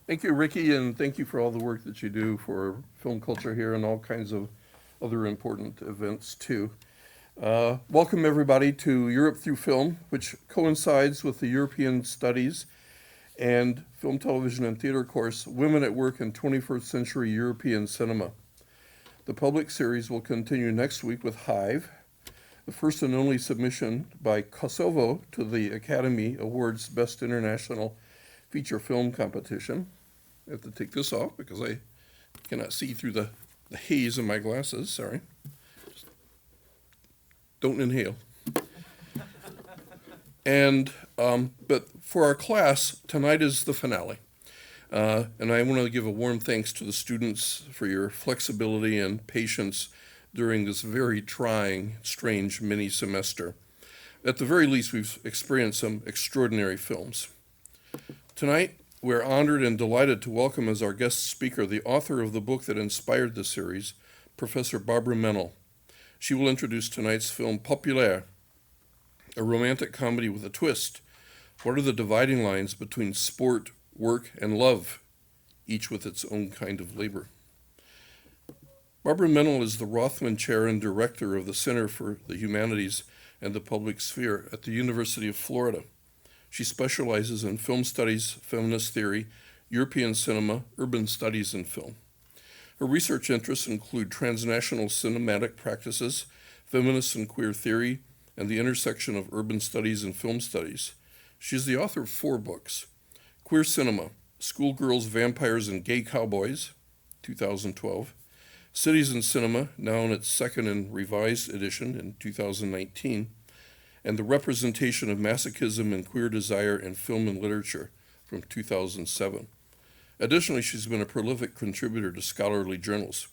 Thank you, Ricky, and thank you for all the work that you do for film culture here and all kinds of other important events, too. Welcome, everybody, to Europe Through Film, which coincides with the European Studies and Film, Television, and Theater course, Women at Work in 21st Century European Cinema. The public series will continue next week with Hive, the first and only submission by Kosovo to the Academy Awards Best International Feature Film Competition. I have to take this off because I cannot see through the haze in my glasses, sorry. Don't inhale. But for our class, tonight is the finale. And I want to give a warm thanks to the students for your flexibility and patience during this very trying, strange mini semester. At the very least, we've experienced some extraordinary films. Tonight, we're honored and delighted to welcome as our guest speaker the author of the book that inspired the series, Professor Barbara Mennel. She will introduce tonight's film, POPULAIRE, a romantic comedy with a twist. What are the dividing lines between sport, work, and love, each with its own kind of labor? Barbara Mennel is the Rothman Chair and Director of the Center for the Humanities and the Public Sphere at the University of Florida. She specializes in film studies, feminist theory, European cinema, urban studies, and film. Her research interests include transnational cinematic practices, feminist and queer theory, and the intersection of urban studies and film studies. She is the author of 4 books: Queer Cinema, Schoolgirls, Vampires, and Gay Cowboys, 2012, Cities in Cinema, now in its second and revised edition in 2019, and The Representation of Masochism and Queer Desire in Film and Literature from 2007. Additionally, she's been a prolific contributor to scholarly journals.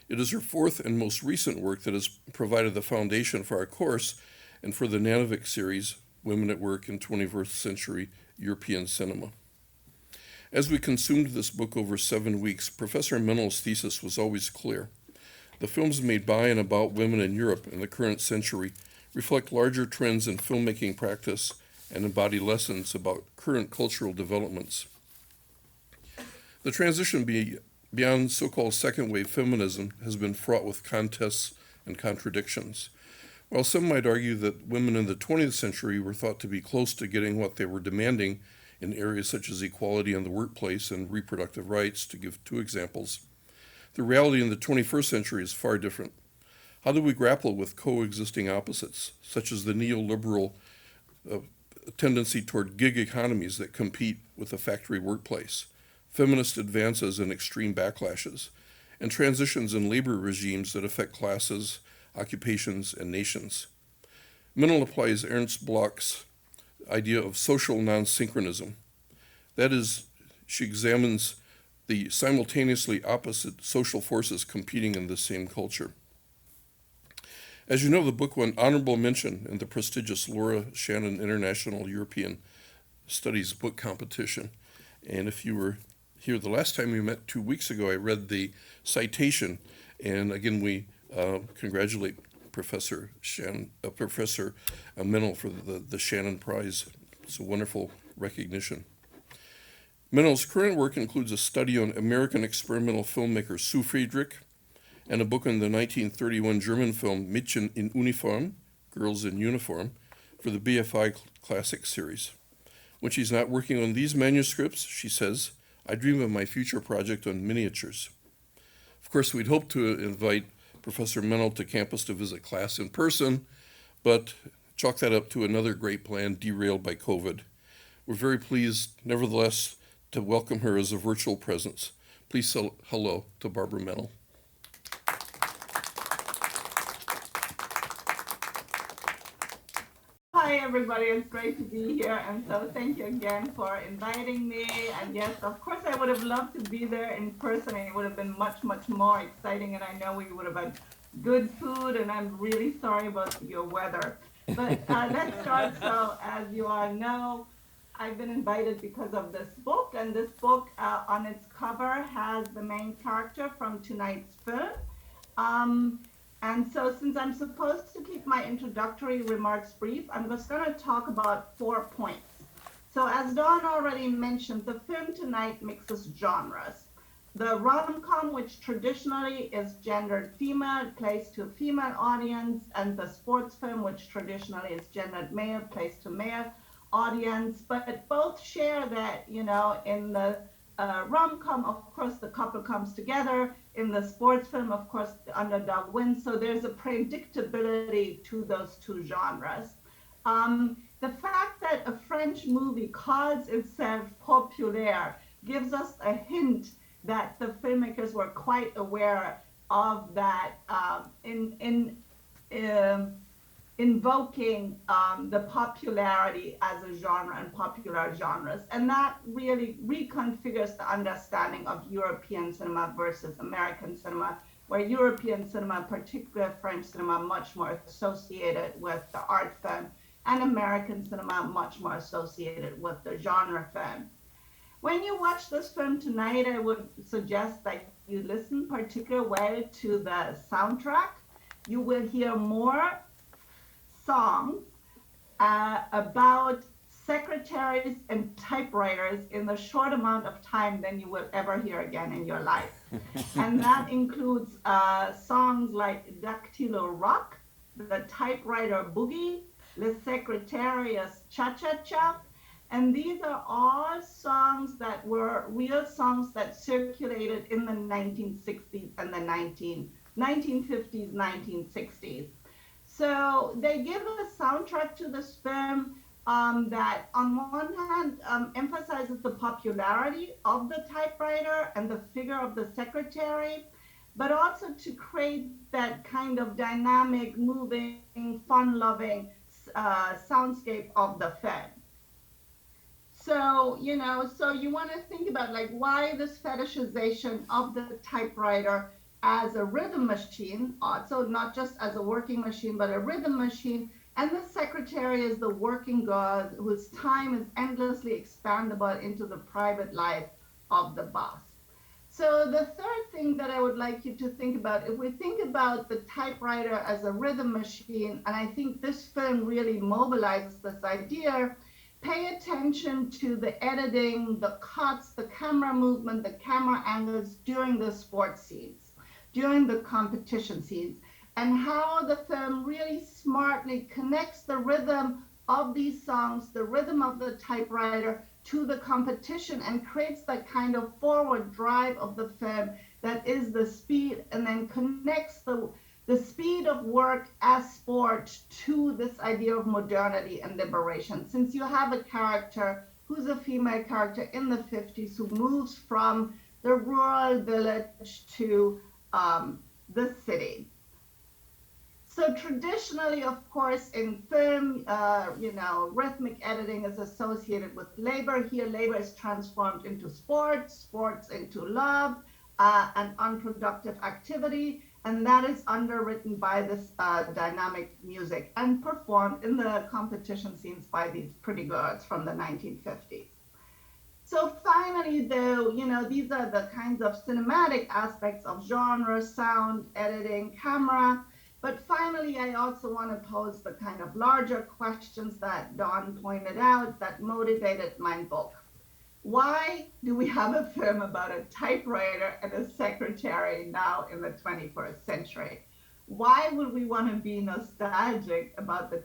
It is her 4th and most recent work that has provided the foundation for our course and for the Nanovic series, Women at Work in 21st Century European Cinema. As we consumed this book over 7 weeks, Professor Mennel's thesis was always clear. The films made by and about women in Europe in the current century reflect larger trends in filmmaking practice and embody lessons about current cultural developments. The transition beyond so-called second-wave feminism has been fraught with contests and contradictions. While some might argue that women in the 20th century were thought to be close to getting what they were demanding in areas such as equality in the workplace and reproductive rights, to give 2 examples, the reality in the 21st century is far different. How do we grapple with coexisting opposites, such as the neoliberal tendency toward gig economies that compete with the factory workplace, feminist advances and extreme backlashes, and transitions in labor regimes that affect classes, occupations, and nations? Mennel applies Ernst Bloch's idea of social non-synchronism. That is, she examines the simultaneously opposite social forces competing in the same culture. As you know, the book won honorable mention in the prestigious Laura Shannon International European Studies Book Competition. And if you were here the last time we met 2 weeks ago, I read the citation. And again, we congratulate Professor Mennel for the Shannon Prize. It's a wonderful recognition. Mennel's current work includes a study on American experimental filmmaker Sue Friedrich, and a book on the 1931 German film Mädchen in Uniform, Girls in Uniform, for the BFI Classic series. When she's not working on these manuscripts, she says, I dream of my future project on miniatures. Of course, we'd hoped to invite Professor Mennel to campus to visit class in person, but chalk that up to another great plan derailed by COVID. We're very pleased, nevertheless, to welcome her as a virtual presence. Please say hello to Barbara Mennel. Hi everybody, it's great to be here, and so thank you again for inviting me. And yes, of course I would have loved to be there in person. It would have been much, much more exciting, and I know we would have had good food, and I'm really sorry about your weather. But let's start. So as you all know, I've been invited because of this book, and this book on its cover has the main character from tonight's film. And so since I'm supposed to keep my introductory remarks brief, I'm just going to talk about 4 points. So as Dawn already mentioned, the film tonight mixes genres. The rom-com, which traditionally is gendered female, plays to a female audience, and the sports film, which traditionally is gendered male, plays to male audience. But both share that, in the rom-com, of course, the couple comes together. In the sports film, of course, the underdog wins. So there's a predictability to those two genres. The fact that a French movie calls itself Populaire gives us a hint that the filmmakers were quite aware of that invoking the popularity as a genre and popular genres. And that really reconfigures the understanding of European cinema versus American cinema, where European cinema, particularly French cinema, much more associated with the art film, and American cinema much more associated with the genre film. When you watch this film tonight, I would suggest that you listen particularly well to the soundtrack. You will hear more songs about secretaries and typewriters in the short amount of time than you will ever hear again in your life. And that includes songs like Dactylo Rock, the Typewriter Boogie, Le Secretariat's Cha-Cha-Cha. And these are all songs that were real songs that circulated in the 1960s and the 1950s, 1960s. So they give a soundtrack to this film that on one hand emphasizes the popularity of the typewriter and the figure of the secretary, but also to create that kind of dynamic, moving, fun-loving soundscape of the film. So, so you want to think about like why this fetishization of the typewriter as a rhythm machine, so not just as a working machine, but a rhythm machine, and the secretary is the working girl whose time is endlessly expandable into the private life of the boss. So the third thing that I would like you to think about, if we think about the typewriter as a rhythm machine, and I think this film really mobilizes this idea, pay attention to the editing, the cuts, the camera movement, the camera angles during the sports scenes, during the competition scenes, and how the film really smartly connects the rhythm of these songs, the rhythm of the typewriter, to the competition and creates that kind of forward drive of the film that is the speed, and then connects the speed of work as sport to this idea of modernity and liberation. Since you have a character who's a female character in the 50s who moves from the rural village to the city. So traditionally, of course, in film, rhythmic editing is associated with labor. Here, labor is transformed into sports, sports into love, and unproductive activity. And that is underwritten by this dynamic music and performed in the competition scenes by these pretty girls from the 1950s. So finally, though, these are the kinds of cinematic aspects of genre, sound, editing, camera. But finally, I also want to pose the kind of larger questions that Dawn pointed out that motivated my book. Why do we have a film about a typewriter and a secretary now in the 21st century? Why would we want to be nostalgic about the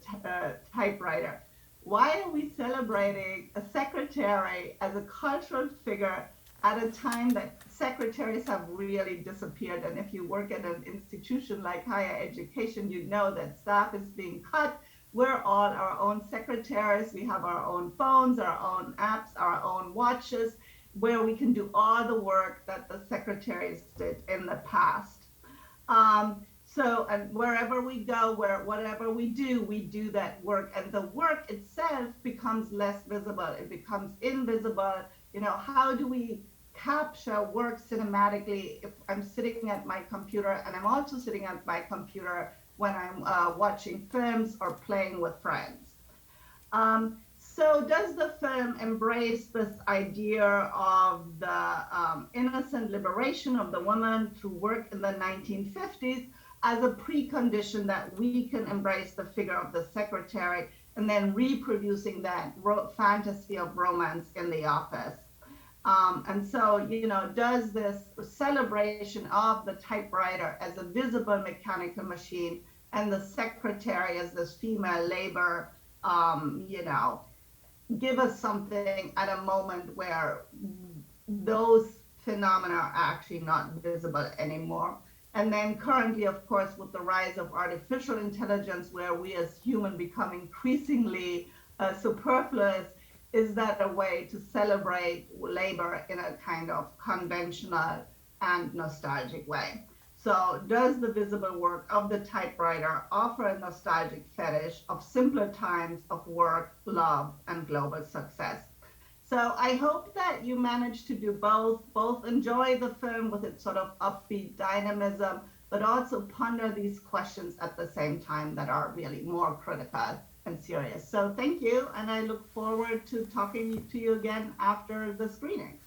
typewriter? Why are we celebrating a secretary as a cultural figure at a time that secretaries have really disappeared? And if you work at an institution like higher education, you know that staff is being cut. We're all our own secretaries. We have our own phones, our own apps, our own watches, where we can do all the work that the secretaries did in the past. And wherever we go, whatever we do that work, and the work itself becomes less visible. It becomes invisible. How do we capture work cinematically if I'm sitting at my computer, and I'm also sitting at my computer when I'm watching films or playing with friends? So does the film embrace this idea of the innocent liberation of the woman through work in the 1950s as a precondition that we can embrace the figure of the secretary and then reproducing that fantasy of romance in the office. And so, does this celebration of the typewriter as a visible mechanical machine and the secretary as this female labor, give us something at a moment where those phenomena are actually not visible anymore. And then currently, of course, with the rise of artificial intelligence, where we as humans become increasingly superfluous, is that a way to celebrate labor in a kind of conventional and nostalgic way? So does the visible work of the typewriter offer a nostalgic fetish of simpler times of work, love, and global success? So I hope that you managed to do both enjoy the film with its sort of upbeat dynamism, but also ponder these questions at the same time that are really more critical and serious. So thank you, and I look forward to talking to you again after the screening.